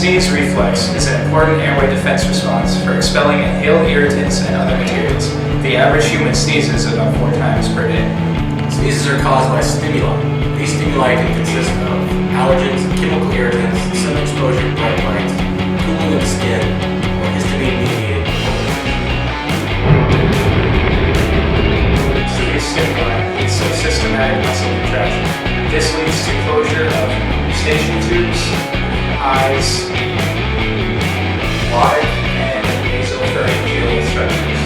sneeze reflex is an important airway defense response for expelling inhaled irritants and other materials. The average human sneezes about 4 times per day. Sneezes are caused by stimuli. These stimuli can consist of allergens, chemical irritants, sun exposure to bright lights, cooling of the skin, or histamine-mediated These stimuli lead to systematic muscle contraction. This leads to closure of eustachian tubes, eyes, wide, and nasopharyngeal structures.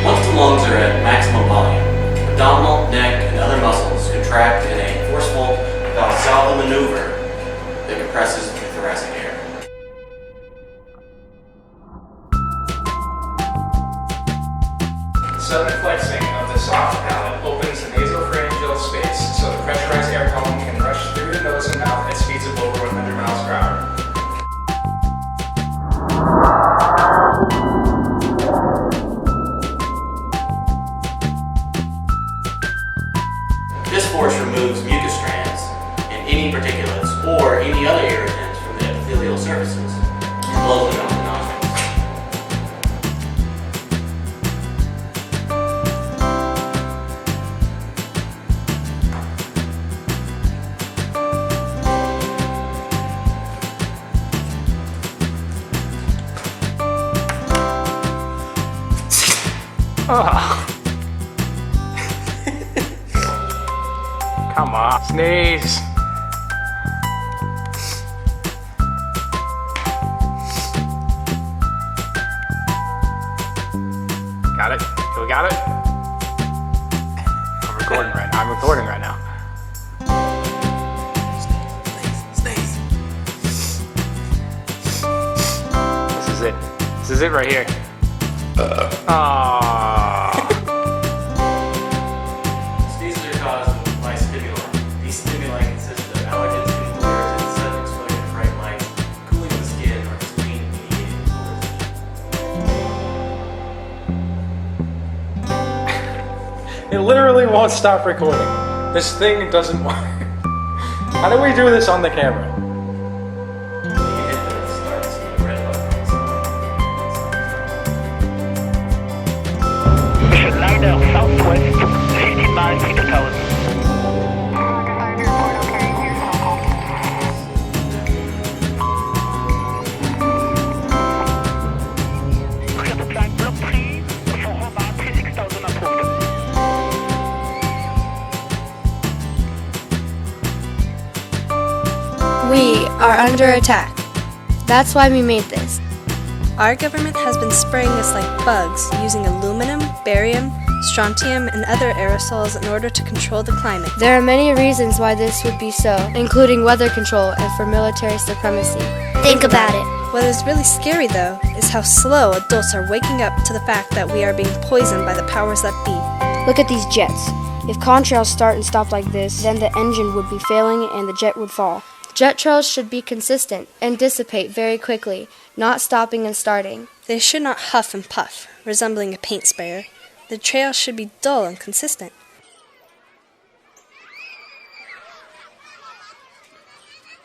Once the lungs are at maximum volume, abdominal, neck, and other muscles contract in a forceful Valsalva maneuver that compresses the thoracic air. Sudden flexing of the soft palate opens the nasopharyngeal space so the pressurized air column can rush through the nose and mouth at speeds of over 100 miles per hour. This force removes mucus strands and any particulates or any other irritants from the epithelial surfaces and blows them out the nostrils. Come on, sneeze. Got it? We got it? I'm recording right now. Sneeze. This is it right here. Sneezes are caused by stimuli. These stimuli consist of allergens, chemical irritants, sudden exposure to bright lights, cooling of the skin, or histamine-mediated cooling. It literally won't stop recording. This thing doesn't work. How do we do this on the camera? You hit the start red button. Line southwest, 15 miles to the tower. Clear the flight block 3 for Hobart 36000 approved. We are under attack. That's why we made this. Our government has been spraying us like bugs using aluminum, barium, strontium, and other aerosols in order to control the climate. There are many reasons why this would be so, including weather control and for military supremacy. Think about it. What is really scary, though, is how slow adults are waking up to the fact that we are being poisoned by the powers that be. Look at these jets. If contrails start and stop like this, then the engine would be failing and the jet would fall. Jet trails should be consistent and dissipate very quickly, not stopping and starting. They should not huff and puff, resembling a paint sprayer. The trail should be dull and consistent.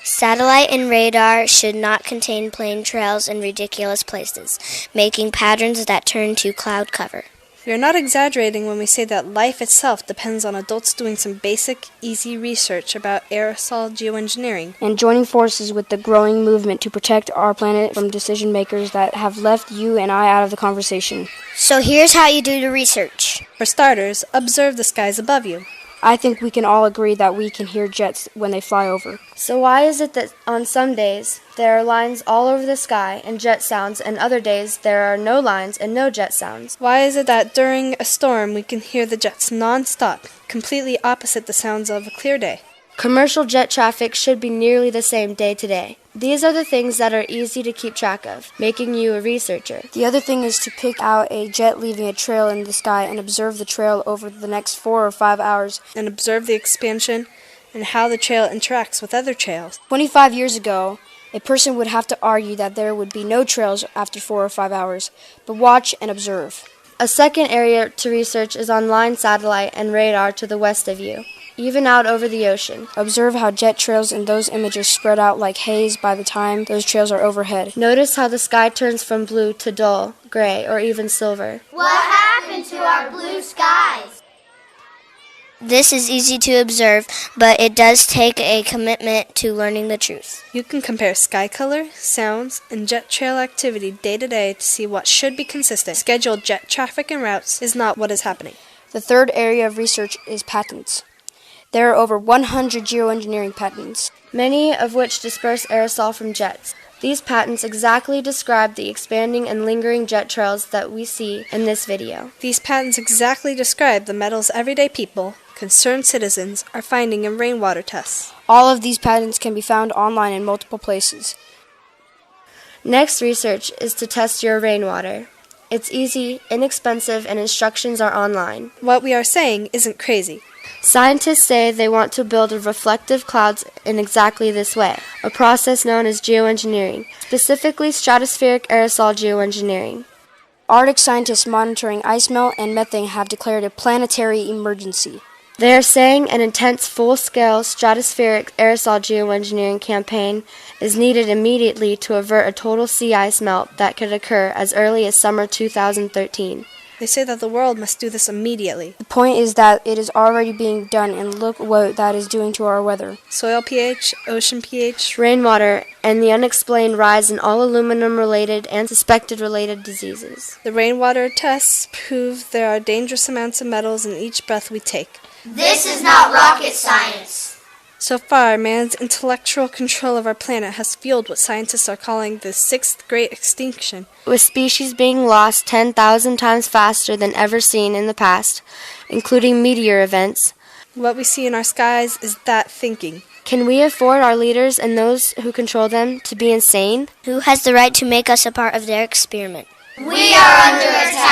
Satellite and radar should not contain plane trails in ridiculous places, making patterns that turn to cloud cover. We are not exaggerating when we say that life itself depends on adults doing some basic, easy research about aerosol geoengineering. And joining forces with the growing movement to protect our planet from decision makers that have left you and I out of the conversation. So here's how you do the research. For starters, observe the skies above you. I think we can all agree that we can hear jets when they fly over. So why is it that on some days there are lines all over the sky and jet sounds, and other days there are no lines and no jet sounds? Why is it that during a storm we can hear the jets non-stop, completely opposite the sounds of a clear day? Commercial jet traffic should be nearly the same day to day. These are the things that are easy to keep track of, making you a researcher. The other thing is to pick out a jet leaving a trail in the sky and observe the trail over the next 4 or 5 hours. And observe the expansion and how the trail interacts with other trails. 25 years ago, a person would have to argue that there would be no trails after 4 or 5 hours, but watch and observe. A second area to research is on line satellite and radar to the west of you, even out over the ocean. Observe how jet trails in those images spread out like haze by the time those trails are overhead. Notice how the sky turns from blue to dull, gray, or even silver. What happened to our blue skies? This is easy to observe, but it does take a commitment to learning the truth. You can compare sky color, sounds, and jet trail activity day to day to see what should be consistent. Scheduled jet traffic and routes is not what is happening. The third area of research is patents. There are over 100 geoengineering patents, many of which disperse aerosol from jets. These patents exactly describe the expanding and lingering jet trails that we see in this video. These patents exactly describe the metals everyday people, concerned citizens, are finding in rainwater tests. All of these patents can be found online in multiple places. Next research is to test your rainwater. It's easy, inexpensive, and instructions are online. What we are saying isn't crazy. Scientists say they want to build reflective clouds in exactly this way, a process known as geoengineering, specifically stratospheric aerosol geoengineering. Arctic scientists monitoring ice melt and methane have declared a planetary emergency. They are saying an intense full-scale stratospheric aerosol geoengineering campaign is needed immediately to avert a total sea ice melt that could occur as early as summer 2013. They say that the world must do this immediately. The point is that it is already being done, and look what that is doing to our weather. Soil pH, ocean pH, rainwater, and the unexplained rise in all aluminum-related and suspected-related diseases. The rainwater tests prove there are dangerous amounts of metals in each breath we take. This is not rocket science. So far, man's intellectual control of our planet has fueled what scientists are calling the sixth great extinction. With species being lost 10,000 times faster than ever seen in the past, including meteor events. What we see in our skies is that thinking. Can we afford our leaders and those who control them to be insane? Who has the right to make us a part of their experiment? We are under attack.